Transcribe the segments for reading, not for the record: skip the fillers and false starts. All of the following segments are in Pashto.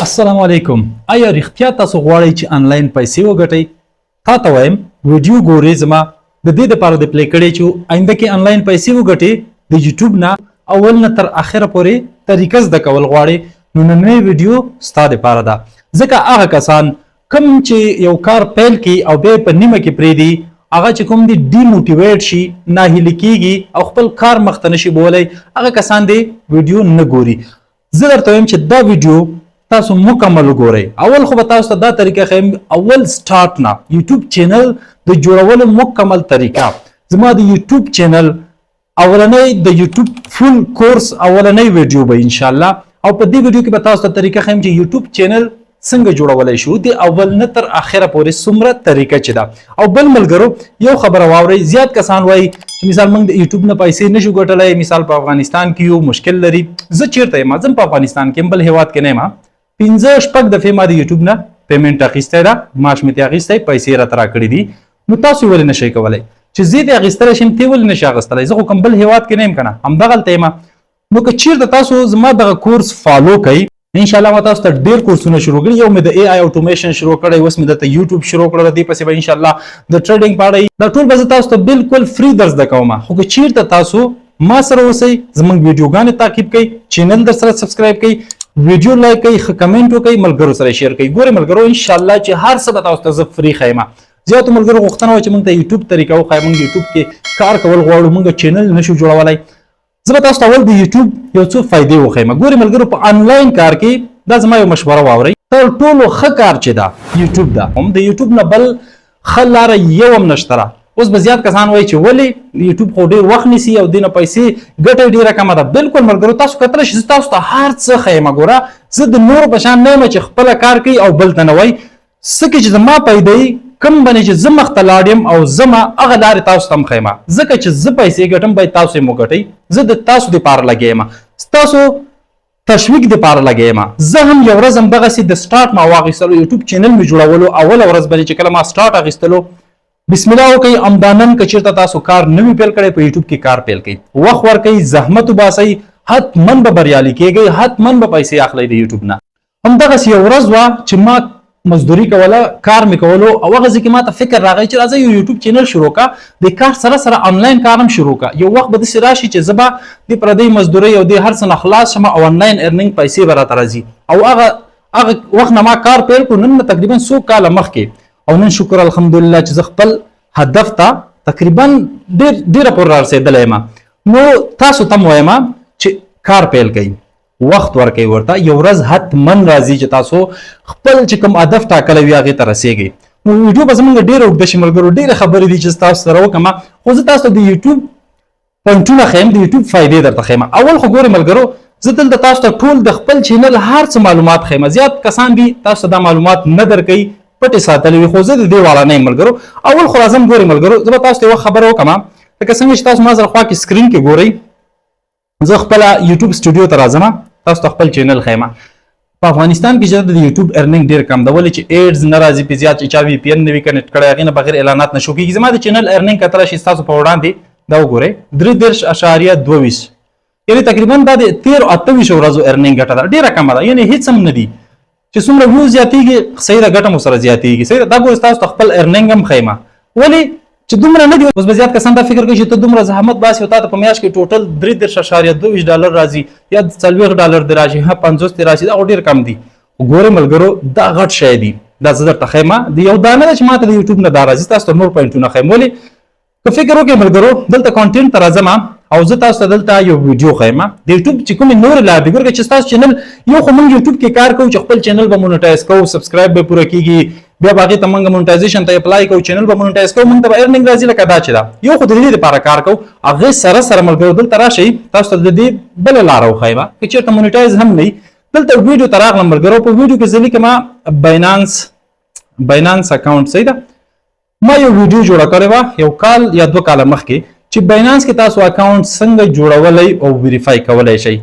السلام علیکم. آیا رښتیا تاسو غواړئ چې آنلاین پیسې وګټئ؟ تا ته وایم ویډیو ګورئ زما د دې دپاره د پلی کړی چې آینده کې آنلاین پیسې وګټئ د یوټیوب نه اول نه تر اخره پورې طریقه زده کول غواړئ نو نننۍ ویډیو ستا دپاره ده. ځکه هغه کسان کوم چې یو کار پیل کړي او بیا یې په نیمه کې پرېږدي هغه چې کوم دي ډیموټیویټ شي ناهیلي کېږي او خپل کار مخته نشي بولی هغه کسان دې ویډیو نه ګوري. زه درته وایم چې دا ویډیو تاسو مکمل وګورئ. اول خو به تاسو ته دا طریقه ښیم اول سټارټ نه یوټیوب چینل د جوړولو مکمل طریقه. زما د یوټیوب چینل اولنۍ د یوټیوب فول کورس اولنۍ ویډیو به انشاءالله او په دې ویډیو کې به تاسو ته طریقه ښیم چې یوټیوب چینل څنګه جوړولی شو د اول نه تر اخره پورې څومره طریقه چې ده. او بل ملګرو یو خبره واورئ زیات کسان وایي چې مثال موږ د یوټیوب نه پیسې نشو ګټلی مثال په افغانستان کې یو مشکل لري. زه چیرته یم؟ زه په افغانستان کې یم بل هیواد کې نه یم. 5-6 دفعې ما د یوټیوب نه پیمنټ اخیستی ده معاش مې ترې اخیستی پیسې راته راکړي دي نو تاسو یې ولې نشئ کولی چې زه یې اخیستلی شم ته یې ولې نشئ اخیستلی؟ زه خو کوم بل هیواد کې نه یم که نه همدغلته یم. نو که چیرته تاسو زما دغه کورس فالو کوئ انشاءالله ما تاسو ته ډېر کورسونه شروع کړي. یو مې د اے آی اټومیشن شروع کړی اوس مې دلته یوټیوب شروع کړی دې پسې به انشاءالله د ټریډینګ په اړه دا ټول به زه تاسو ته بالکل فری در زده کوم. خو که چیرته تاسو ما سره اوسئ زموږ ویډیوګانې تعقیب کوئ چینل در سره سبسکرایب کوئ ویډیو لایک کوئ ښه کمنټ وکوئ ملګرو سره شیر کوئ. ګورئ ملګرو انشاءالله چې هر څه به تاسو ته زه فری ښیم. زیاتو ملګرو غوښتنه وه چې موږ ته یوټیوب طریقه وښایه موږ یوټیوب کې کار کول غواړو موږ چینل نشو جوړولی. زه به تاسو ته اول د یوټیوب یو څو فایدې وښیم. ګورئ ملګرو په آنلاین کار کې دا زما یو مشوره واورئ تر ټولو ښه کار چې ده یوټیوب ده. هم د یوټیوب نه بل ښه لاره یو هم نشته ده. اوس به زیات کسان وایي چې ولې یوټیوب خو ډېر وخت نیسي او دې نه پیسې ګټه ډېره کمه ده. بالکل ملګرو تاسو کتلی شئ زه تاسو ته هر څه ښیم. ګوره زه د نورو په شان نه یم چې خپله کار کوي او بل ته نه وایي څه کې چې زما پیدا یي کوم باندې چې زه مخته لاړ یم او زما هغه لارې تاسو ته هم ښیم. ځکه چې زه پیسې ګټم باید تاسو یې وګټئ. زه د تاسو دپاره لګیا یم ستاسو تشویق دپاره لګیا یم. زه هم یو ورځ همدغسې د سټارټ ما واخیستلو یوټیوب چینل مې جوړولو اوله ورځ باندې چې کله ما سټارټ اخیستلو بسم الله وکئ همدا نن که چېرته تاسو کار نه وي پیل کړی په یوټیوب کې کار پیل کړئ وخت ورکئ زحمت وباسئ حتما به بریالي کېږئ حتما به پیسې اخلئ د یوټیوب نه. همدغسې یو ورځ وه چې ما مزدوري کوله کار مې کولو او هغه ځای کې ما ته فکر راغی چې راځه یو یوټیوب چینل شروع کړه د کار سره سره آنلاین کار هم شروع کړه. یو وخت به داسې راشي چې زه به د پردۍ مزدورۍ او د هر څه نه خلاص شم او آنلاین ارنینګ پیسې به راته راځي. او هغه وخت نه ما کار پیل کړو نن تقریبا 100 کاله مخکې او نن شکر الحمدلله چې زه خپل هدف ته تقریبا ډېره پورې رارسېدلی یم. نو تاسو ته م وایم چې کار پیل کوئ وخت ورکوئ ورته یو ورځ حتما راځي چې تاسو خپل چې کوم هدف ټاکلی وي هغې ته رسېږئ. نو ویډیو به زموږ ډېره اوږده شي ملګرو ډېرې خبرې دي چې تاسو سره وکړم خو زه تاسو ته د یوټیوب پوینټونه ښیم د یوټیوب فایدې درته ښیم. اول خو ګورئ ملګرو زه دلته تاسو ته ټول د خپل چینل هر څه معلومات ښیم. زیات کسان دي تاسو ته دا معلومات نه درکوي پټې ساتلې وي خو زه د دې واړه نه یم ملګرو. اول خو راځم ګورئ ملګرو زه به تاسو ته یوه خبره وکړم لکه څنګه چې تاسو ما سره خوا کې سکرین کې ګورئ زه خپله یوټیوب سټوډیو ته راځم تاسو ته خپل چینل ښیم. په افغانستان کې چې د یوټیوب ارنینګ ډېر کم ده ولې چې ایډز نه راځي پې زیات چې چا وي پي ان نه وي کنیکټ کړی هغې نه بغیر اعلانات نه شو کېږي. زما د چینل ارنینګ کتلی شي ستاسو په وړاندې دا وګورئ 33.22 یعنې تقریبا دا د 13-28 ورځو ارنینګ ګټه ده ډېره کمه ده یعنې هېڅ هم نه دي چې څومره ویو زیاتېږي صحیح ده ګټه مو سره زیاتېږي صحیح ده. دا ګورئ ستاسو ته خپل ارنینګ هم ښیم ولې چې دومره نه دي. اوس به زیات کسان دا فکر کوي چې ته دومره زحمت باسي او تا ته په میاشت کې ټوټل 33.22 راځي یا $40 دې راشي 50 دې راشي دا خو ډېر کم دي. ګورئ ملګرو دا غټ شی دي دا زه درته ښیم د یو دانه ده چې ما ته د یوټیوب نه دا راځي تاسو ته نور پوینټونه ښیم. ولې که فکر وکړئ ملګرو دلته کانټینټ ته راځم او زه تاسو ته دلته یو ویډیو ښیم د یوټیوب چې کومې نورې لارې دي. ګورئ چې ستاسو چینل یو خو موږ یوټیوب کې کار کوو چې خپل چینل به مونیټایز کوو سبسکرایب به پوره کېږي بیا به هغې ته موږ مونیټایزیشن ته اپلای کوو چینل به مونیټایز کوو موږ ته به ارنینګ راځي لکه دا چې ده یو خو د دې دپاره کار کوو هغې سره سره ملګرو دلته راشئ تاسو ته د دې بله لاره وښیم که چېرته مونیټایز هم نه وي دلته ویډیو ته راغلم ملګرو په ویډیو کې زه لیکم باینانس اکاونټ صحیح ده ما یو ویډیو جوړه کړې وه یو کال یا 2 کاله مخکې چې باینانس کې تاسو اکاونټ څنګه جوړولی او ویریفای کولی شئ.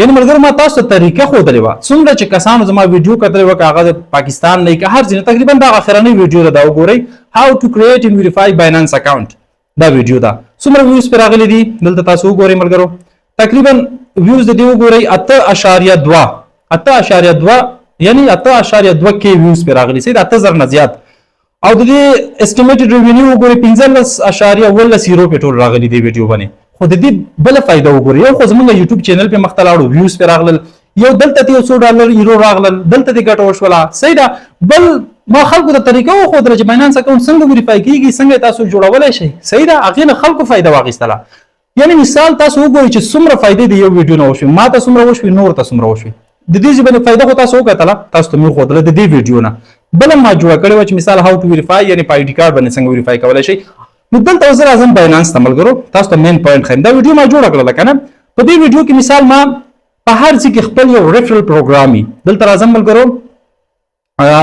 یعنې ملګرو ما تاسو ته طریقه ښودلې وه څومره چې کسانو زما ویډیو کتلی وه که هغه د پاکستان نه که هر ځای نه تقریبا دا اخرنۍ ویډیو ده دا وګورئ هاو ټو کریټ اینډ ویریفای باینانس اکاونټ دا ویډیو ده څومره ویوز پرې راغلي دي دلته تاسو وګورئ ملګرو تقریبا ویوز د دې وګورئ 8.2 یعنی 8.2 کې ویوز پر راغلي سید 8000 نه زیات او د دې استیمیټډ ریونیو وګورئ 15.10 په ټول راغلي دی ویډیو باندې خو د دې بل فائدہ وګورئ یو خو زموږ یوټیوب چینل په مختلاړو ویوز پر راغلل یو دلته $100 یورو راغلل دلته د ګټه وشوله صحیح ده بل ما خلکو ته طریقه وښودله چې باینانس اکاونټ څنګه وریفای کیږي څنګه تاسو جوړولی شئ صحیح ده هغې نه خلکو فایده واخیستله یعنی مثال تاسو وګورئ چې څومره فایدې د یو ویډیو نه وشوي ما ته څومره وشوي نور ته څومره وشوي د دې ژبې فایده خو تاسو وکتله تاسو ته مې وښودله د دې ویډیو نه بله ما جوړه کړې وه چې مثال هاو ټو ویریفای یعنې په آی ډي کارډ باندې څنګه ویریفای کولی شئ نو دلته زه راځم باینانس ته ملګرو تاسو ته مین پوینټ ښیم دا ویډیو ما جوړه کړله که نه په دې ویډیو کې مثال ما په هر ځای کې خپل یو ریفرل پروګرام وي دلته راځم ملګرو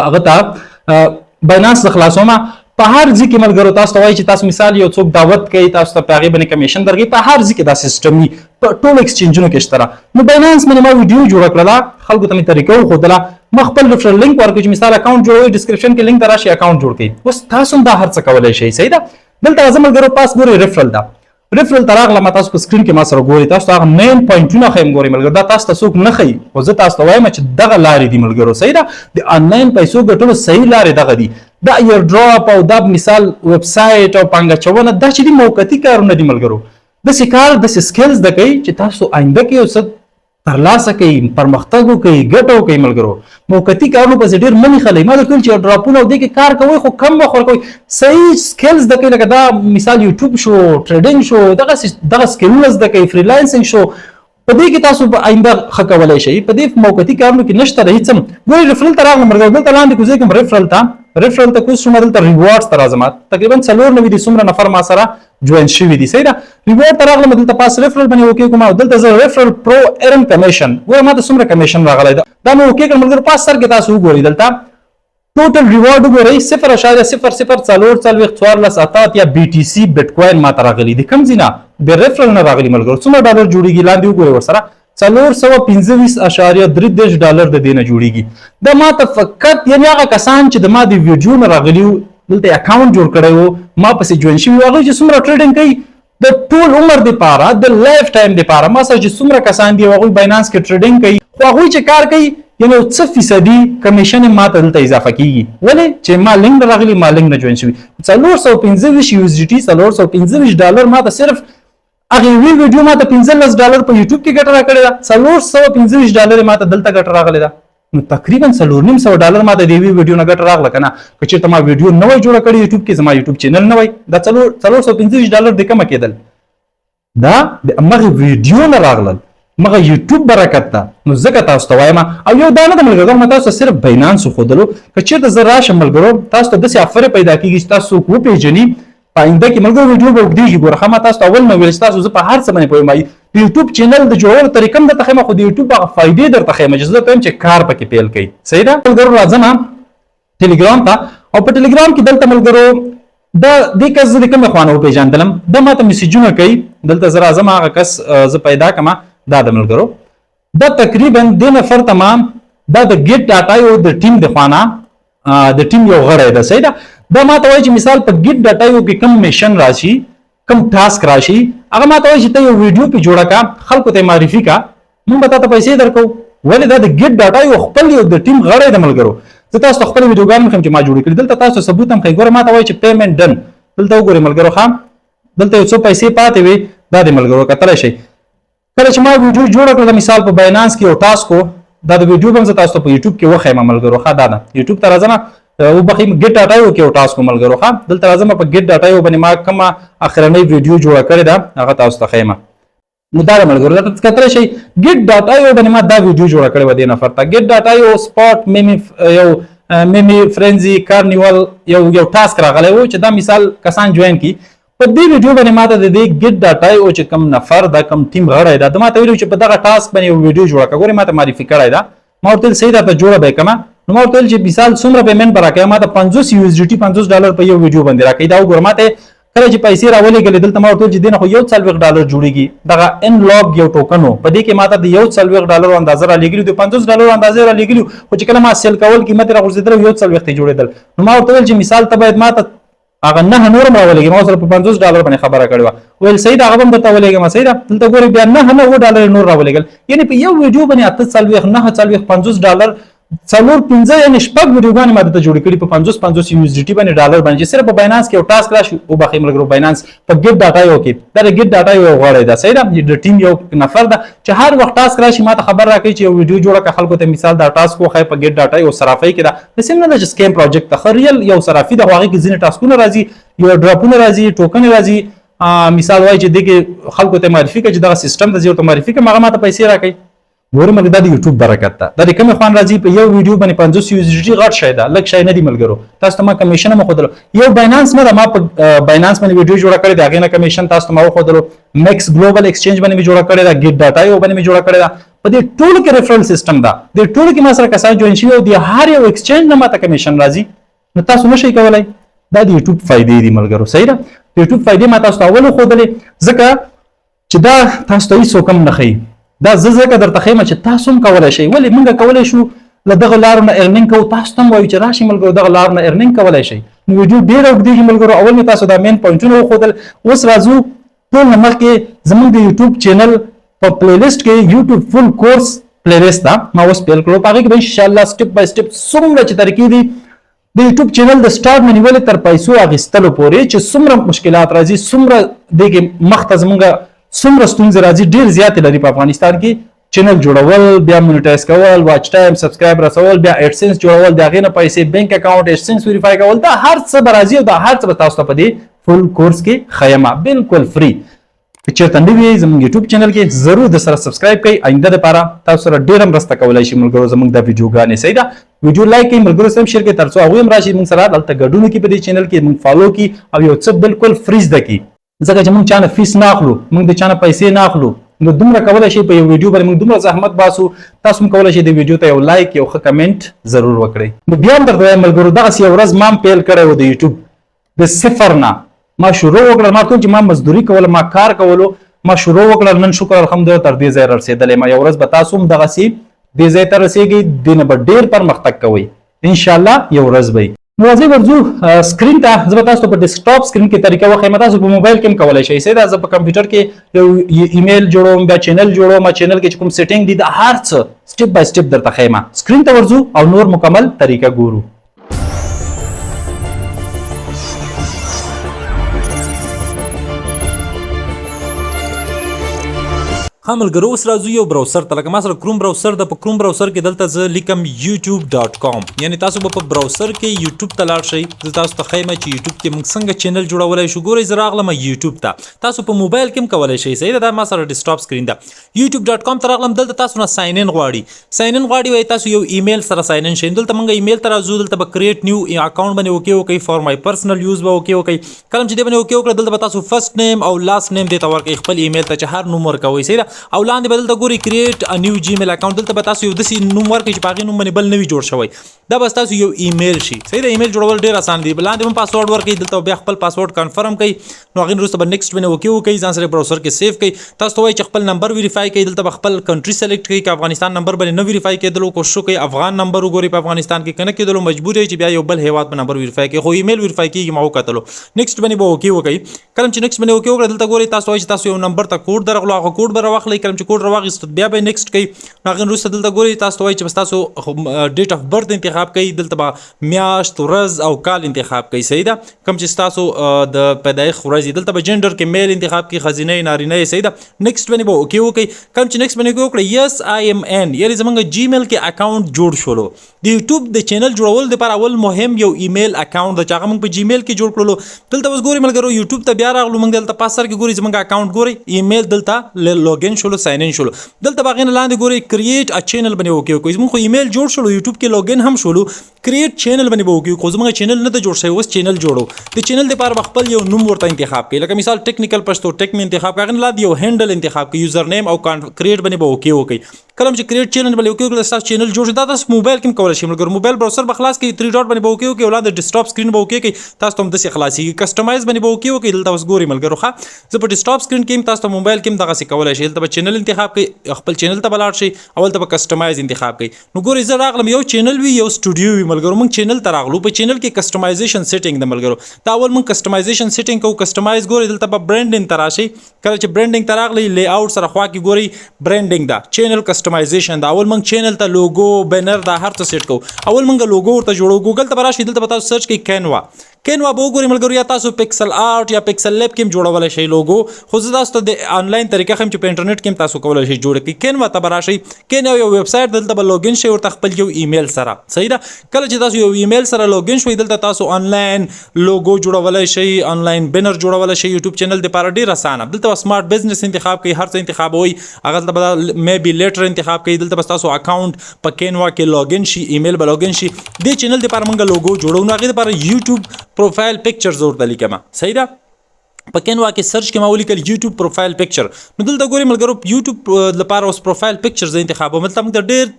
هغه ته باینانس د خلاصومه په هر ځای کې ملګرو تاسو ته وایي چې تاسو مثال یو څوک دعوت کوي تاسو ته په هغې باندې کمیشن درکوي په هر ځای کې دا سیسټم وي په ټولو ایکسچینجونو کې شته نو باینانس باندې ما ویډیو جوړه کړله خلکو ته مې طریقه وښودله ما خپل ریفرل لینک ورکړو چې مثال اکاونټ جوړوئ ډسکرپشن کې لینک ته راشي اکاونټ جوړ کړئ اوس تاسو هم دا هر څه کولی شئ صحیح ده دلته راځم ملګرو پاس ګورئ ریفرل ده ریفرل ته راغله ما تاسو په سکرین کې ما سره ګورئ تاسو ته هغه مین پوینټونه ښیم ګورئ ملګرو دا تاسو ته څوک نه ښیي خو زه تاسو ته وایم چې دغه لارې دي ملګرو صحیح ده د آنلاین پیسو ګټلو صحیح لارې دغه دي دا اییر ډراپ او دا مثال ویب سایټ او پانګه اچونه دا چې دي موقتي کارونه دي ملګرو داسې کار داسې سکلز زده کوي چې تاسو آینده کې یو څه ترلاسه کوي پرمختګ وکړي ګټه وکړي ملګرو موقتي کارونو پسې ډېر مه نیخلئ ما درته ویل چې ډراپونه او دې کې کار کوئ خو کم وخت ورکوئ صحیح سکلز زده کوئ لکه دا مثال یوټیوب شو ټریډینګ شو دغه سکلونه زده کوئ فریلانسنګ شو په دې کې تاسو به آینده ښه کولی شئ په دې موقتي کارونو کې نشته د هېڅ هم ګورئ ریفرل ته راغلم ملګرو دلته لاندې کوزی کوم ریفرل ته کوز شوم دلته ریوارډز ته راځم تقریبا 4 نوي دي څومره نفر ما سره جوین شوي دي صحیح ده ریوارډ ته راغلم دلته پاس ریفرل باندې اوکې کوم او دلته زه ریفرل پرو ارن کمیشن ګوره ما ته څومره کمیشن راغلی ده دا مې اوکې کړم ملګرو پاس سر کې تاسو وګورئ دلته ټوټل ریوارډ وګورئ 0.0014 یا بي ټي سي بټکوین ما ته راغلي دي کوم ځای نه د ریفرل نه راغلي ملګرو څومره ډالر جوړېږي لاندې وګورئ ورسره $425.3 د دې نه جوړېږي دا ما ته فقط یعنې هغه کسان چې د ما د ویډیو نه راغلي وو دلته اکاونټ جوړ کړی وو ما پسې جوین شوي وو هغوی چې څومره ټریډینګ کوي د ټول عمر دپاره د لایف ټایم دپاره ما سره چې څومره کسان دي هغوی باینانس کې ټریډینګ کوي خو هغوی چې کار کوي یعنې یو څه فیصدي کمیشن یې ما ته دلته اضافه کیږي ولې چې ما لینک نه راغلي ما لینک نه جوین شوي $425 $425 ما ته صرف هغه ویډیو ما ته $15 په یوټیوب کې ګټه راکړې ده $425 ما ته دلته ګټه راغلې ده نو تقریبا $450 ما ته د یوې ویډیو نه ګټه راغله که نه که چېرته ما ویډیو نه وای جوړه کړې یوټیوب کې زما یوټیوب چینل نه وای دا $425 د کومه کېدل دا د همغې ویډیو نه راغلل مغه یوټیوب برکت ده نو ځکه تاسو ته وایم او یو دا نه ده ملګرو ما تاسو ته صرف باینانس وښودلو که چېرته زه راشم ملګرو تاسو ته داسې افرې پیدا کېږي چې تاسو څوک وپېژني په آینده کې ملګرو ویډیو به اوږدېږي ګوره ښه ما تاسو ته اول مې ویل چې تاسو زه په هر څه باندې پوهېږم د یوټیوب چینل د جوړولو طریقه هم درته ښیم خو د یوټیوب هغه فایدې درته ښیم چې زه درته وایم چې کار پکې پیل کوي صحیح ده ملګرو راځم ټلیګرام ته او په ټلیګرام کې دلته ملګرو دا دې کس زه د کومې خوا نه وپېژندلم دا ما ته میسیجونه کوي دلته زه راځم هغه کس زه پیدا کړم دا د ملګرو دا تقریبا دې نفر ته ما دا د ګیټ ډاټا یو د ټیم د خوا نه د ټیم یو غړی ده صحیح ده دا ما ته وایي چې مثال په ګیټ ډاټا یو کې کوم میشن راشي کوم ټاسک راشي هغه ما ته وایي چې ته یو ویډیو پې جوړه کړه خلکو ته معرفي کړه موږ به تا ته پیسې درکوو ولې دا د ګیټ ډاټا یو خپل یو د ټیم غړی د ملګرو زه تاسو ته خپل ویډیوګانې ښیم چې ما جوړې کړي دلته تاسو ثبوت هم ښایي ګوره ما ته وایي چې پیمنټ ډن دلته وګورئ ملګرو ښه دلته یو څو پیسې پاتې وي دا د ملګرو کتلی شئ کله چې ما ویډیو جوړه کړه مثال په باینانس کې یو ټاسک و دا د ویډیو هم زه تاسو ته په یوټیوب کې وښیم ملګرو ښه دا ده یوټیوب ته راځم وبخښئ ګیټ ډاټا یو کې یو ټاسک و ملګرو ښه دلته راځم په ګیټ ډاټا یو باندې ما کومه اخرنۍ ویډیو جوړه کړې ده هغه تاسو ته ښیم نو دا ملګرو دلته کتلی شئ ګیټ ډاټا یو باندې ما دا ویډیو جوړه کړې وه دې نفر ته ګیټ ډاټا یو سپاټ یو میمي فرنزي کارنیول یو ټاسک راغلی و چې دا مثال کسان جوین کړي په دې ویډیو باندې ما ته د دې ګیټ ډاټا یو چې کوم نفر ده کوم ټیم غړی ده ما ته ویلي چې په دغه ټاسک باندې یو ویډیو جوړه کړه ګورې ما ته معرفي کړی ده ما ورته ویل صحیح ده ته جوړه به یې کړمه نو ما ورته ویل چې مثال څومره پیمنټ به راکوې ما ته $50 $50 په یو ویډیو باندې راکوي دا وګوره ما ته کله چې پیسې راولېږلې دلته ما ورته ویل چې دې نه خو $40 جوړېږي دغه ان لاګ یو ټوکن و په دې کې ما ته د $40 اندازه رالېږلي د $50 اندازې رالېږلي خو چې کله ما سیل کول قیمت یې راغورځېدلی $40 یې جوړېدل نو ما ورته ویل چې مثال ته باید ما ته هغه نه نور هم راولېږي ما سره په $50 باندې خبره کړې وه ویل صحیح ده هغه به هم درته ولېږم صحیح ده دلته ګورئ بیا $9 نور راولېږل یعنې په یو ویډیو باندې $40 $50 څلور پنځه یعنې شپږ ویډیوګانې ما دلته جوړې کړي په 50 USDT باندې ډالر باندې چې صرف په باینانس کې یو ټاسک راشي وبخښئ ملګرو باینانس په ګیټ ډاټا یو کې دا د ګیټ ډاټا یو غوړی ده صحیح ده د ټیم یو نفر ده چې هر وخت ټاسک راشي ما ته خبر راکوي چې یو ویډیو جوړه کړه خلکو ته مثال دا ټاسک وښایي په ګیټ ډاټا یو صرافۍ کې ده داسې نه ده چې سکیم پروجیکټ ده ښه ریل یو صرافي ده خو هغې کې ځینې ټاسکونه راځي یو ډراپونه راځي ټوکنې راځي مثال وایي چې دې کې خلکو ته معرفي کړه چې دغه سیسټم ته زه ورته معرفي کړم هغه ما ته پیسې راکوي ګورم دا د یوټیوب برکت ده دا د کومې خوان راځي په یو ویډیو باندې 50 USDT غټ شی ده لږ شی نه دی ملګرو تاسو ته ما کمیشن هم وښودلو یو باینانس نه ده ما په باینانس باندې ویډیو جوړه کړې ده هغې نه کمیشن تاسو ته ما وښودلو میکس ګلوبل ایکسچینج باندې مې جوړه کړې ده ګیټ ډاټا یو باندې مې جوړه کړې ده په دې ټولو کې ریفرل سیسټم ده دې ټولو کې ما سره کسان جوین شوي او د هر یو ایکسچینج نه ما ته کمیشن راځي نو تاسو نشئ کولی دا د یوټیوب فایدې دي ملګرو صحیح ده د یوټیوب فایدې ما تاسو ته اول وښودلې ځکه چې دا تاسو ته هېڅوک هم نه ښیي دا زه ځکه درته ښیم چې تاسو هم کولی شئ ولې موږ کولی شو له دغه لارو نه ارنینګ کوو تاسو ته هم وایو چې راشئ ملګرو دغه لارو نه ارنینګ کولی شئ نو ویډیو ډېره اوږدېږي ملګرو اول مې تاسو دا مین پوینټونه وښودل اوس راځو ټول نه مخکې زموږ د یوټیوب چینل په پلیلیسټ کې یوټیوب فل کورس پلیلیسټ ده ما اوس پیل کړو په هغې کې به انشاءالله سټپ بای سټپ څومره چې طریقې دي د یوټیوب چینل د سټارټ نه نیولې تر پیسو اخیستلو پورې چې څومره مشکلات راځي څومره دې کې مخ ته زموږ څومره ستونزې راځي ډېر زیاتې لري په افغانستان کې چینل جوړول بیا مونیټایز کول واچ ټایم سبسکرایب رسول بیا ایډسنس جوړول د هغې نه پیسې بینک اکاونټ ایډسنس ویریفای کول دا هر څه به راځي او دا هر څه به تاسو ته په دې فل کورس کې ښیمه بالکل فری که چېرته نوي یې زموږ یوټیوب چینل کې ضرور د سره سبسکرایب کړئ آینده دپاره تاسو سره ډېره مرسته کولی شي ملګرو زموږ دا ویډیوګانې صحیح ده ویډیو لایک کړئ ملګرو سره هم شیر کړئ تر څو هغوی هم راشي موږ سره دلته ګډون وکړي په دې چینل کې موږ فالو کړي او یو څه بالکل فری زده کړي ځکه چې موږ چا نه فیس نه اخلو موږ د چا نه پیسې نه اخلو نو دومره کولی شئ په یو ویډیو باندې موږ دومره زحمت باسو تاسو هم کولی شئ د ویډیو ته یو لایک یو ښه کمنټ ضرور وکړئ نو بیا هم درته وایم ملګرو دغسې یوه ورځ ما هم پیل کړی و د یوټیوب د صفر نه ما شروع وکړل ما ټول چې ما مزدوري کوله ما کار کولو ما شروع وکړل نن شکر الحمدلله تر دې ځای رسېدلی ما یو ورځ به تاسو هم دغسې دې ځای ته رسېږئ دې نه به ډېر پرمختګ کوئ انشاءالله یو ورځ به نو راځئ ورځو سکرین ته زه به تاسو ته په ډیسکټاپ سکرین کې طریقه وښیم تاسو په موبایل کې هم کولی شئ صحیح ده زه په کمپیوټر کې یو ایمیل جوړوم بیا چینل جوړوم چینل کې چې کوم سیټینګ دي دا هر څه سټپ بای سټپ درته ښیم سکرین ته ورځو او نور مکمل طریقه ګورو ها ملګرو اوس راځو یو براوسر ته لکه ما سره کروم براوسر ده په کروم براوسر کې دلته زه لیکم youtube.com یعنې تاسو به په براوسر کې یوټیوب ته لاړ شئ زه تاسو ته ښیم چې یوټیوب کې موږ څنګه چینل جوړولی شو ګورئ زه راغلم یوټیوب ته تاسو په موبایل کې هم کولی شئ صحیح ده دا ما سره ډیسکټاپ سکرین ده youtube.com ته راغلم دلته تاسو نه ساین ان غواړي وایي تاسو یو ایمیل سره ساین ان شئ دلته موږ ایمیل ته راځو دلته به کریټ نیو اکاونټ باندې اوکې وکړئ فار مای پرسنل یوز به اوکې وکړئ کله چې دې باندې اوکې وکړه دلته به تاسو فرست نیم او لاست نیم دې ته ورکړئ خپل ایمیل ته چې هر نوم ورکوئ صحیح ده او لاندې به دلته ګورئ کریټ ا نیو جیمیل اکاونټ دلته به تاسو یو داسې نوم ورکړئ چې په هغې نوم باندې بل نوي جوړ شوی دا به ستاسو یو ایمیل شي صحیح ده ایمیل جوړول ډېر اسان دي لاندې هم پاسورډ ورکړئ دلته بیا خپل پاسورډ کنفرم کړئ نو هغې نه وروسته به نیکسټ باندې اوکې وکړئ ځان سره براوسر کې سیف کړئ تاسو ته وایي چې خپل نمبر ویریفای کړئ دلته به خپل کنټري سلیکټ کړئ که افغانستان نمبر باندې نه ویریفای کېدلو کوشش وکړئ افغان نمبر وګورئ په افغانستان کې که نه کېدلو مجبور یې چې بیا یو بل هیواد په نمبر ویریفای کړئ خو ایمیل ویریفای کېږي ما وکتلو نیکسټ باندې به اوکې وکړئ کله چې نیکسټ باندې اوکې وکړه دلته ګورئ تاسو وایي چې تاسو یو نمبر ته کوډ درغلو هغه کوډ به راواخلئ کله چې کوډ راواخیست بیا به نیکسټ کوئ نو هغې وروسته دلته ګورئ تاسو ته وایي چې بس تاسو ډیټ اف برث انتخاب کوئ دلته به میاشت ورځ او کال انتخاب کوئ صحیح ده کوم چې ستاسو د پیدایښت ورځ دلته به جنډر کې میل انتخاب کړئ ښځینه نارینه صحیح ده نیکسټ باندې به اوکې وکړئ کوم چې نیکسټ باندې اوکې وکړئ یس آی ایم ان یعنې زموږ جیمیل کې اکاونټ جوړ شولو د یوټیوب د چینل جوړولو دپاره اول مهم یو ایمیل اکاونټ ده چې هغه موږ په جیمیل کې جوړ کړلو دلته اوس ګورئ ملګرو یوټیوب ته بیا راغلو موږ دلته پاس سر کې ګورئ زموږ اکاونټ ګورئ ایمیل دلته لوګین شولو ساین ان شولو دلته به هغې نه لاندې ګورئ کریټ ا چینل باندې اوکې وکړئ زموږ خو ایمیل جوړ شولو یوټیوب کې لوګین هم شولو کریټ چینل باندې به وکړو خو زموږ چینل نه ده جوړ شوی اوس چینل جوړو د چینل دپاره به خپل یو نوم ورته انتخاب کړئ لکه مثال ټیکنیکل پشتو ټیک مې انتخاب کړئ هغې نه لاندې یو هینډل انتخاب کړئ یوزر نیم او کریټ باندې به اوکې وکړئ کله چې کریټ چینل باندې اوکې وکړئ ستاسو چینل جوړ شي دا تاسو موبایل کې هم کولی شئ ملګرو موبایل براوسر به خلاص کړئ 3 ډاټ باندې به اوکې وکړئ او لاندې ډیسکټاپ سکرین به اوکې کړئ تاسو ته هم داسې خلاصېږي کسټمایز باندې به اوکې وکړئ دلته اوس ګورئ ملګرو ښه زه په ډیسکټاپ سکرین کې هم تاسو ته موبایل کې هم دغسې کولی شئ دلته به چینل انتخاب کړئ خپل چینل ته به لاړ شئ اول ته به کسټمایز انتخاب کړئ نو ګورئ زه راغلم یو چینل وي یو سټوډیو وي ملګرو موږ چینل ته راغلو په چینل کې کسټمایزیشن سیټینګ د ملګرو دا اول موږ کسټمایزیشن سیټینګ کوو کسټمایز ګوري دلته په برانډینګ ته راشي کله چې برانډینګ ته راغلی لی اوټ سره خوا کې ګوري برانډینګ دا چینل کسټمایزیشن دا اول موږ چینل ته لوګو بینر دا هر څه سیټ کوو اول موږ لوګو ورته جوړو ګوګل ته راشي دلته تاسو سرچ کوئ کینوا به وګورئ ملګرو یا تاسو پکسل آرټ یا پکسل لیب کې جوړولای شئ لوګو خو زه تاسو ته د آنلاین طریقه خم چې په انټرنیټ کې تاسو کولای شئ جوړ کړئ کینوا ته راشئ کینوا یو ویب سایټ دلته به لوګین شئ ورته خپل یو ایمیل سره صحیح ده کله چې تاسو یو ایمیل سره لوګین شئ دلته تاسو آنلاین لوګو جوړولای شئ آنلاین بینر جوړولای شئ یوټیوب چینل د لپاره ډیر اسانه دلته سمارټ بزنس انتخاب کړئ هر څه انتخابوي هغه دلته میبي لیټر انتخاب کړئ دلته تاسو اکاونټ په کینوا کې لوګین شئ ایمیل به لوګین شئ د چینل د لپاره موږ لوګو جوړو نو هغه لپاره یوټیوب پروفایل پکچر ورته لیکم صحیح ده په کینوا کې سرچ کې ما ولیکل یوټیوب پروفایل پکچر نو دلته ګورئ ملګرو یوټیوب لپاره اوس پروفایل پکچر زه انتخابوم مطلب موږ ډېر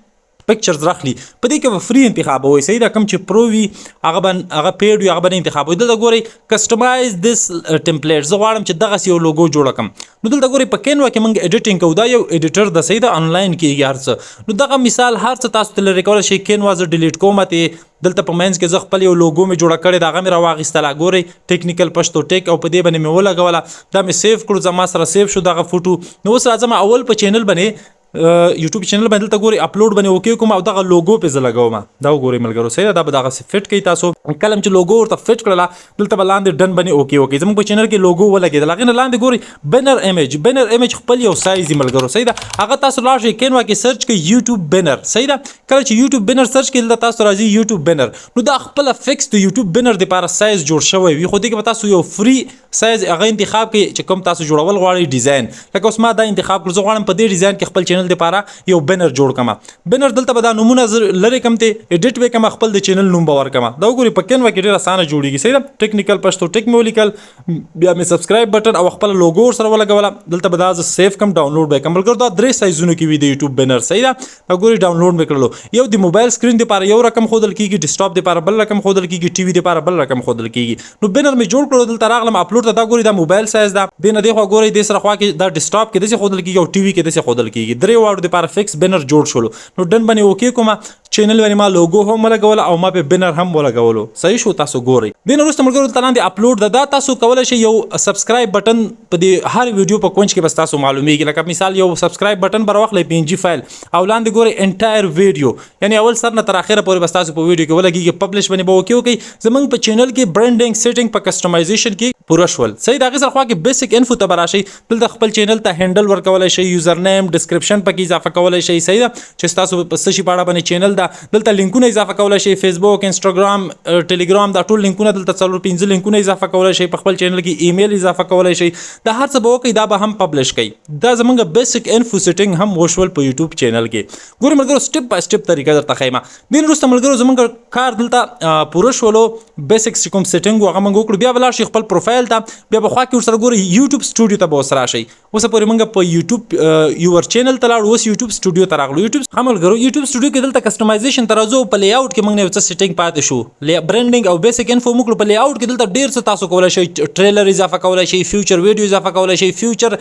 پکچرز راخلي په دې کې فری انتخابوي صحیح ده کوم چې پرو وي هغه پیډ وي هغه باندې انتخابوي دلته ګورئ کسټمایز دیس ټمپلیټ زه غواړم چې دغه یو لوګو جوړ کړم نو دلته ګورئ په کینوا کې موږ ایډیټینګ کوو دا یو ایډیټر د صحیح ده آنلاین کېږي هر څه نو دغه مثال هر څه تاسو ته لري کولای شئ کینوا زه ډیلیټ کوم ته دلته په مینس کې زه خپل یو لوګو مې جوړه کړې دا هغه مې راواغېستله ګورئ ټیکنیکل پشتو ټیک او په دې باندې مې ولګوله دا مې سیف کړو زما سره سیف شو دغه فوټو نو اوس راځم اول په چینل باندې یوټیوب چینل باندې دلته ګورئ اپلوډ باندې اوکې کوم او دغه لوګو په زه لګوم دا وګورئ ملګرو صحیح دا به دغه فټ کوي تاسو کلم چې لوګو ورته فټ کړله دلته به لاندې ډن باندې اوکې زموږ په چینل کې لوګو ولګېدل هغې نه لاندې ګورئ بینر ایمیج خپل یو سایز ملګرو صحیح ده هغه تاسو لاړ شئ کینوا کې سرچ کړئ یوټیوب بینر صحیح ده کله چې یوټیوب بینر سرچ کړئ دلته تاسو راځي یوټیوب بینر نو دا خپل فکس د یوټیوب بینر لپاره سایز جوړ شوی وي خو دې کې به تاسو یو فری سایز هغه انتخاب کړئ چې کوم تاسو جوړول غواړئ ډیزاین لکه اوس ما دا انتخاب کړ زه غواړم په دې ډیزاین کې خپل چینل لپاره یو بینر جوړ کما بینر دلته به دا نمونه لري کم ته ایډیټ وکم خپل د چینل نوم باور کما دا وګورئ په کینوا کې ډیر اسانه جوړیږي صحیح ده ټیکنیکل پشتو ټیک مې ولیکل بیا مې سبسکرایب بٹن او خپل لوګو سره ولګول دلته به دا سیف کم ډاونلوډ به کمل کړ دا درې سایزونو کې وي د یوټیوب بینر صحیح ده دا وګورئ ډاونلوډ وکړلو یو د موبایل سکرین لپاره یو رقم خودل کیږي ډیسکټاپ لپاره بل رقم خودل کیږي ټي وي لپاره بل رقم خودل کیږي نو بینر مې جوړ کړو دلته راغلم اپلوډ ته دا وګورئ دا موبایل سایز ده دینه دی خو وګورئ د سره خوا کې دا ډیسکټاپ کې د څه خودل کیږي او ټي وي کې د څه خودل کیږي درې واړو لپاره فکس بینر جوړ شول نو ډن باندې اوکې کوم چینل باندې ما لوګو هم ولګول او ما په بینر هم ولګولو صحیح شو تاسو ګورئ دین وروسته ملګرو ته لاندې اپلوډ دا تاسو کولای شئ یو سبسکرایب بٹن په دې هر ویډیو په کونج کې بس تاسو معلومیږي لکه مثال یو سبسکرایب بٹن بر واخلې پی ان جی فایل او لاندې ګورئ انټایر ویډیو یعنی اول سر نه تر اخره پورې بس تاسو په ویډیو کې ولګیږي پبلش باندې به اوکې وکړئ زمونږ په چینل کې برانډینګ سیټینګ په کسټمایزیشن کې پوره شول صحیح دا غیر خوا کې بیسیک انفو ته براشي دلته خپل چینل ته هینډل ورکولای شئ یوزر نیم ډسکرپشن پکې اضافه کولای شئ صحیح ده چې تاسو په څه شي په اړه باندې چینل دا دلته لینکونه اضافه کولای شئ فیسبوک انستګرام ټلګرام دا ټول لینکونه دلته څلور 15 لینکونه اضافه کولای شئ په خپل چینل کې ایمیل اضافه کولای شئ دا هر څه به وکړئ دا به هم پبلش کړئ دا زمونږ بیسیک انفو سیټینګ هم وشول په یوټیوب چینل کې ګورئ ملګرو سټپ بای سټپ طریقه درته ښیم دین وروسته ملګرو زمونږ کار دلته پوره شولو بیسیک کوم سیټینګ هغه موږ وکړو بیا ولاړ شئ خپل پروفایل ته بیا به خوا کې ورسره ګورئ یوټیوب سټوډیو ته به اوس راشئ اوس پورې موږ په یوټیوب یور چینل ته لاړو اوس یوټیوب سټوډیو ته راغلو یوټیوب هم ملګرو یوټیوب سټوډیو کې دلته کسټمایزیشن ته راځو په لی اوټ کې موږ نه څه سیټینګ پاتې شو برانډینګ او بیسیک انفو موږ په لی اوټ کې دلته ډیر څه تاسو کولای شئ ټریلر اضافه کولای شئ فیوچر ویډیو اضافه کولای شئ فیوچر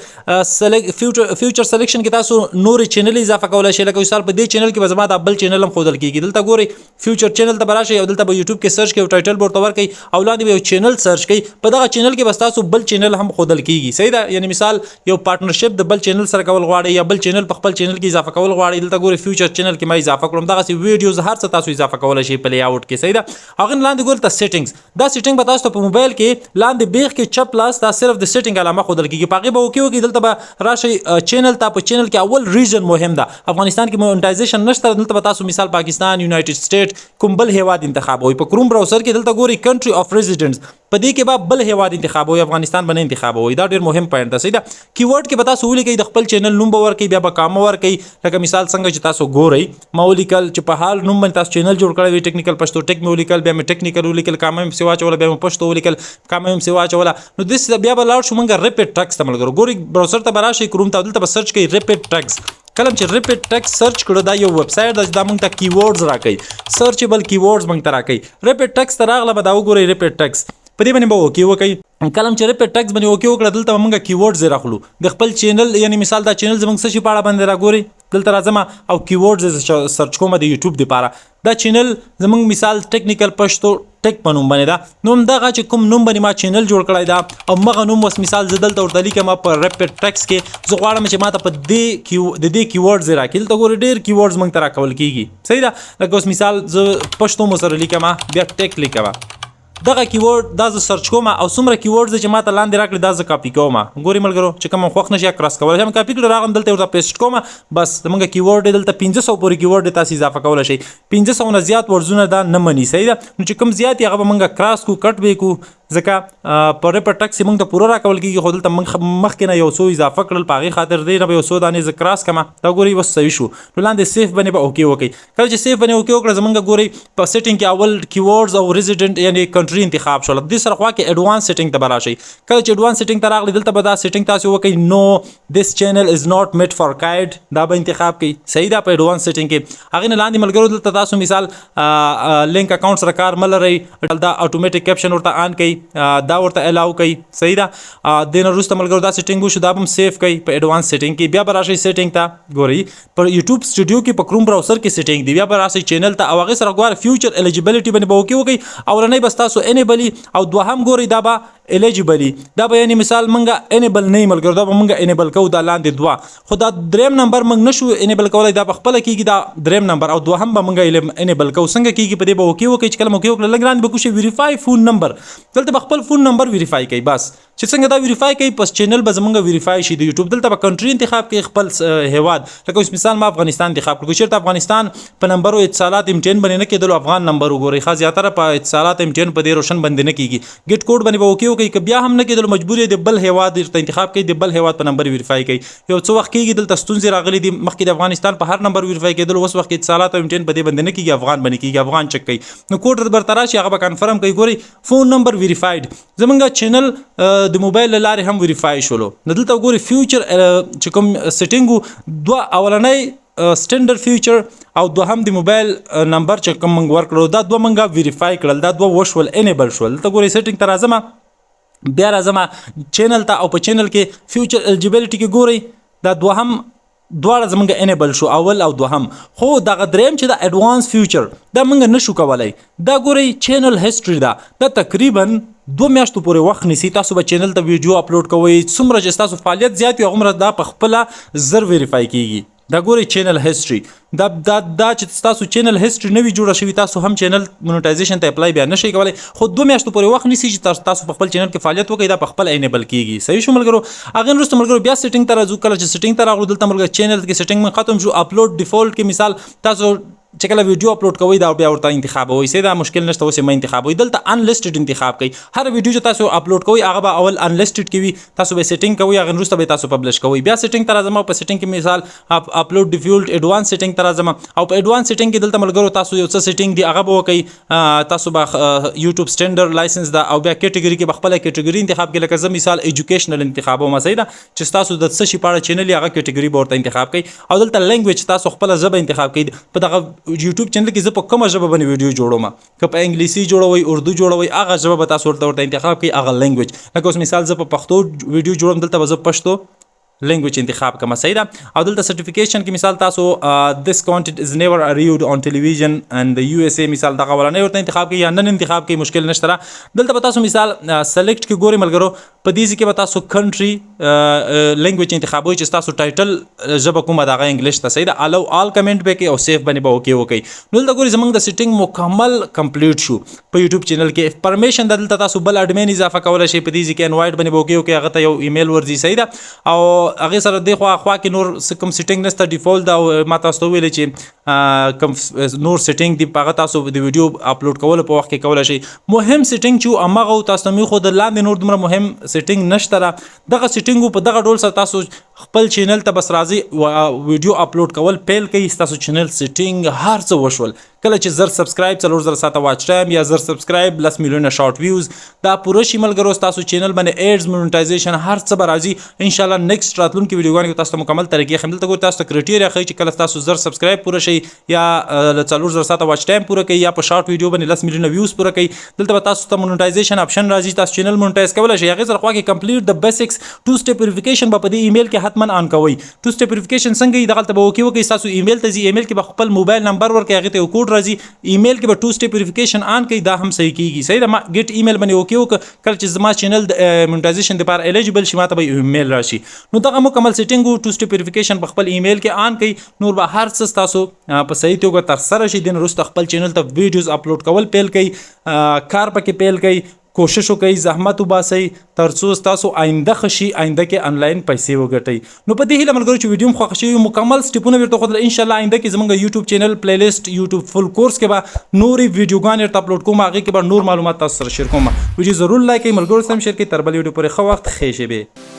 سلیکشن کې تاسو نور چینل اضافه کولای شئ لکه مثال په دې چینل کې به زما د بل چینل هم خودل کیږي دلته ګورئ فیوچر چینل ته براشئ او دلته به یوټیوب کې سرچ کړئ ټایټل ورته ورکړئ او لاندې به یو چینل سرچ کړئ په دغه چینل کې بس تاسو بل چینل هم خودل کیږي صحیح ده یعنی مثال یو پارټنرشپ د بل چینل سره کول غواړئ یا بل چینل په خپل چینل کې اضافه کول غواړئ دلته ګورئ فیوچر چینل کې ما اضافه کړم دغه ویډیوز هر څه تاسو اضافه کولای شئ په لی اوټ کې صحیح ده هغه لاندې ګورئ ته سیټینګز دا سیټینګ به تاسو په موبایل کې لاندې بیخ کې چپ لاس دا صرف د سیټینګ علامه خودل کیږي پاغه به اوکې وکړي دلته به راشي چینل ته په چینل کې اول ریجن مهم ده افغانستان کې مونټایزیشن نشته دلته به تاسو مثال پاکستان یونایټډ سټیټ کوم بل هیواد انتخابوي په کروم براوزر کې دلته ګورئ کنټری اف ریزیډنس په دې کې به بل هیواد انتخابوي افغانستان باندې انتخابوي دا ډیر مهم پوینټ ده صحیح ده کیورډ کې به تاسو ولیکئ د خپل چینل نوم به ورکئ بیا به کامه ورکئ لکه مثال څنګه چې تاسو ګورئ ما ولیکل چې په حال نوم باندې تاسو چینل جوړ کړی وي ټیکنیکل پښتو ټیک مې ولیکل بیا مې ټیکنیکل ولیکل کامه مې سیوا چوله بیا مې پښتو ولیکل کامه مې سیوا چوله نو دې بیا به لاړ شو موږ ریپیټ ټیکس ته ملګرو ګورئ براوزر ته به راشئ کروم ته دلته به سرچ کړئ ریپیټ ټیکس کلم چې ریپیټ ټیکس سرچ کړو دا یو ویب سایټ ده دا موږ ته کیورډز راکړي سرچبل کیورډز موږ ته راکړي ریپیټ ټیکس ته راغله به دا وګورئ ریپیټ ټیکس په دې باندې به اوکې وکړئ کلم چې ریپیټ ټیکس باندې اوکې وکړه دلته موږ کیورډز راخلو د خپل چینل یعنی مثال دا چینل زموږ څه شي په اړه باندې راګورئ دلته راځم او کیورډز سرچ کوم د یوټیوب لپاره. دا چینل زمونږ مثال ټیکنیکل پښتو ټیک په نوم باندې دا نو همدغه چې کوم نوم باندې ما چینل جوړ کړی دا او مغه نوم وس مثال زه دلته ورته لیکم په ریپټ ټیکس کې زه غواړم چې ماته په دې کیورډز راکړي ته ګوره ډېر کیورډز موږ ته راکول کېږي صحیح ده. لکه اوس مثال زه پښتو مو سره لیکم بیا ټیک لیکم دغه کیورډ دا زه سرچ کوم او څومره کیورډز چې ماته لاندې راکړي دا زه کاپی کوم. ګوري ملګرو چې کوم خوښ نشي کراس کولای شم کاپی کړم راغم دلته ورته پیسټ کوم بس زمونږ کیورډ دلته 1500 پورې کیورډ تاسو اضافه کولای شي. 500 نه زیات ورزونه دا نه مني صحیح ده. نو چې کوم زیات هغه مونږ کراس کو کټ به کو ځکه په ریپټ ټیکس مونږ ته پوره راکول کېږي خو دلته مخکې نه یو څو اضافه کړل په هغې خاطر دی نه به یو څو دانې زه کراس کړم دا ګورئ اوس صحیح شو. نو لاندې سیف باندې به اوکې وکړئ. کله چې سیف باندې اوکې وکړه زمونږ ګورئ په سیټینګ کې اول کیورډز او ریزیډنټ یعنې کنټري انتخاب شول. دې سره خوا کې ایډوانس سیټینګ ته به راشئ. کله چې ایډوانس سیټینګ ته راغلي دلته به دا سیټینګ تاسو وکړئ نو دس چینل از ناٹ میډ فار کایډ دا به انتخاب کړئ صحیح ده په ایډوانس سیټینګ کې. هغې نه لاندې ملګرو دلته تاسو مثال لینک اکاونټ سره کار مه لرئ دا اتومیټیک کیپشن ورته آن کړئ دا ورته الاو کوي صحیح ده. د نه وروسته ملګرو دا سیټینګ وشو دا به هم سیف کوي په ایډوانس سیټینګ کې. بیا به راشئ سیټینګ ته ګورئ پر یوټیوب سټوډیو کې په کروم براوزر کې سیټینګ دی. بیا به راشئ چینل ته او هغې سره ګوره فیوچر الیجیبلیټي باندې به اوکې وکړئ. اولنۍ به ستاسو انیبلي او دوهم ګورئ دا به الیجیبلي دا به یعنې مثال موږ انیبل نه یو ملګرو دا به موږ انیبل کوو دا لاندې دوه خو دا دریم نمبر موږ نشو انیبل کولی دا په خپله کېږي دا دریم نمبر او دوهم به موږ انیبل کوو. څنګه کېږي په دې به اوکې وکړئ چې کله مو اوکې وکړه لږ لاندې به کوشئ ویریفای فون نمبر دلته به خپل فون نمبر ویریفای کوي بس چې څنګه دا ویریفای کوي پس چینل به زمونږ ویریفای شي د یوټیوب. دلته به کنټري انتخاب کوي خپل هیواد لکه اوس مثال ما افغانستان انتخاب کړو چېرته افغانستان په نمبرو اتصالات امتحان باندې نه کېدلو افغان نمبر وګورئ ښه زیاتره په اتصالات امتحان په دې روشن باندې نه کېږي. ګیټ کوډ باندې به اوکې وکړئ که بیا هم نه کېدلو مجبور یې د بل هیواد ورته انتخاب کوي د بل هیواد په نمبر ویریفای کوي. یو څه وخت کېږي دلته ستونزې راغلي دي مخکې د افغانستان په هر نمبر ویریفای کېدلو اوس وخت کې اتصالات او امتحان په دې باندې نه کېږي افغان باندې کېږي افغان چک کوي. نو کوډ برته راشي هغه به کنفرم کوي ګورئ فون نمبر ویریفایډ زمونږ چینل د موبایل له لارې هم ویریفای شولو. نو دلته وګورئ فیوچر چې کوم سیټینګ دوه اولنۍ سټنډرډ فیوچر او دوهم د موبایل نمبر چې کوم موږ ورکړو دا دوه موږ ویریفای کړل دا دوه وشول انیبل شول. دلته ګورئ سیټینګ ته راځم بیا راځم چینل ته او په چینل کې فیوچر الیجیبلیټي کې ګورئ دا دوهم دواړه زمونږ انیبل شو اول او دوهم خو دغه دریم چې د ایډوانس فیوچر دا موږ نشو کولی. دا ګورئ چینل هیسټري دا تقریبا 2 میاشتو پورې وخت نیسي. تاسو به چینل ته ویډیو اپلوډ کوئ څومره چې ستاسو فعالیت زیات وي هغومره دا په خپله زر ویریفای کېږي. دا ګورئ چینل هیسټري دا چې تاسو چینل هیسټري نه وي جوړه شوي تاسو هم چینل مونټایزیشن ته اپلای بیا نشئ کولی خو 2 میاشتو پورې وخت نیسي چې تاسو په خپل چینل کې فعالیت وکړئ دا په خپل انیبل کېږي. صحیح شو ملګرو. هغې نه وروسته ملګرو بیا سیټینګ ته راځو. کله چې سیټینګ ته راغلو دلته ملګرو چینل کې سیټینګ من ختم شو اپلوډ ډیفالټ کې مثال تاسو چې کله ویډیو اپلوډ کوئ دا بیا ورته انتخابوئ صحیح دا مشکل نشته اوس یې مه انتخابوئ. دلته انلیسټډ انتخاب کوئ هر ویډیو چې تاسو اپلوډ کوئ هغه به اول انلیسټډ کې وي تاسو به سیټینګ کوئ هغې وروسته به تاسو پبلش کوئ. بیا سیټینګ ته راځم او په سیټینګ کې مثال اپلوډ ډیفالټ ایډوانس سیټینګ ته راځم او په ایډوانس سیټینګ کې دلته ملګرو تاسو یو څه سیټینګ دي هغه به وکئ. تاسو به یوټیوب سټنډرډ لایسنس ده او بیا کیټګري کې به خپله کیټګري انتخاب کړئ لکه زه مثال ایجوکیشنل انتخابوم صحیح ده چې ستاسو د څه شي په اړه چینل هغه کیټګري به ورته انتخاب کړئ او دلته لینګویج تاسو خپله ژبه انتخاب کړئ. په دغه یوټیوب چینل کې زه په کومه ژبه باندې ویډیو جوړوم که په انګلیسي جوړوئ اردو جوړوئ هغه ژبه به تاسو ورته انتخاب کړئ هغه لینګویج لکه اوس مثال زه په پښتو ویډیو جوړوم دلته به زه پښتو لینګویج انتخاب کوم صحیح ده. او دلته سرټیفیکیشن کې مثال تاسو this content is never reviewed on television and the USA مثال دغه ولنۍ ورته انتخاب کړئ یا نن انتخاب کړئ مشکل نشته. دلته به تاسو مثال سلیکټ کې ګورئ ملګرو په دې کې به تاسو کنټري لینګویج انتخابوئ چې تاسو ټایټل ژبه کومه د هغه انګلیش ته صحیح ده. الو آل کمنټ به کوئ او سیف باندې به اوکې وکړئ. نو دلته ګورئ زموږ د سیټینګ مکمل کمپلیټ شو په یوټیوب چینل کې. پرمیشن دلته تاسو بل اډمین اضافه کولی شئ په دې کې انوایټ باندې به اوکې وکړئ هغه ته یو ایمیل ورځي صحیح ده او هغې سره دې خوا کې نور کوم سیټینګ نشته ډیفالټ دا او ما تاسو ته ویلې چې کوم نور سیټینګ دی په هغه تاسو د ویډیو اپلوډ کولو په وخت کې کولی شئ. مهم سیټینګ چې هماغه تاسو ته مې خو د لاندې نور دومره مهم سیټینګ نشته دغه سیټینګ په دغه ډول سره تاسو خپل چینل ته بس راځئ ویډیو اپلوډ کول پیل کوي ستاسو چینل سیټینګ هر څه وشول. کله چې زر سبسکرایب 4000 ساعته واچ ټایم یا زر سبسکرایب 10 میلیونه شارټ ویوز دا پوره شي ملګرو ستاسو چینل باندې ایډز مونټایزیشن هر څه به راځي ان شاء الله نیکسټ راتلونکي ویډیوګانو کې تاسو ته مکمل طریقې ښیم. دلته ګورئ تاسو ته کرایټیریا ښیي چې کله تاسو زر سبسکرایب پوره شي یا 4000 ساعته واچ ټایم پوره کوي یا په شارټ ویډیو باندې 10 میلیونه ویوز پوره کوي. دلته به تاسو ته مونټایزیشن اپشن راځي تاسو چینل مونټایز کولی شئ. هغې سره خوا کې کمپلیټ د بیسکس 2 سټپ ویریفیکیشن به په دې ایمیل کې حتما آن کوئ ټو سټپ ویریفیکیشن څنګه دغلته به اوکې وکړئ ستاسو ایمیل ته ځي ایمیل کې به خپل موبایل نمبر ورکړئ هغې ته یو کوډ راځي ایمیل کې به ټو سټپ ویریفیکیشن آن کړئ دا هم صحیح کیږي صحیح ده ما ګیټ ایمیل باندې اوکې وکړه کله چې زما چینل د مونټایزیشن دپاره الیجیبل شي ماته به ایمیل راشي نو دغه مکمل سیټینګ ټو سټپ ویریفیکیشن په خپل ایمیل کې آن کړئ نور به هر څه ستاسو په صحیح توګه ترسره شي دین وروسته خپل چینل ته ویډیوز اپلوډ کول پیل کړئ کار پکې پیل کړئ کوشش وکړئ زحمت وباسئ تر څو ستاسو آینده ښه شي آینده کې آنلاین پیسې وګټئ نو په دې هیله ملګرو چې ویډیو مو خوښ شوي مکمل سټیپونه ورته ښودل انشاءالله آینده کې زموږ یوټیوب چینل پلی لیسټ یوټیوب فل کورس کې به نورې ویډیوګانې ورته اپلوډ کوم هغې کې به نور معلومات تاسو سره شیر کوم ویډیو ضرور لایک کړئ ملګرو سره هم شیر کړئ تر بل ویډیو پورې ښه وخت ښې شېبې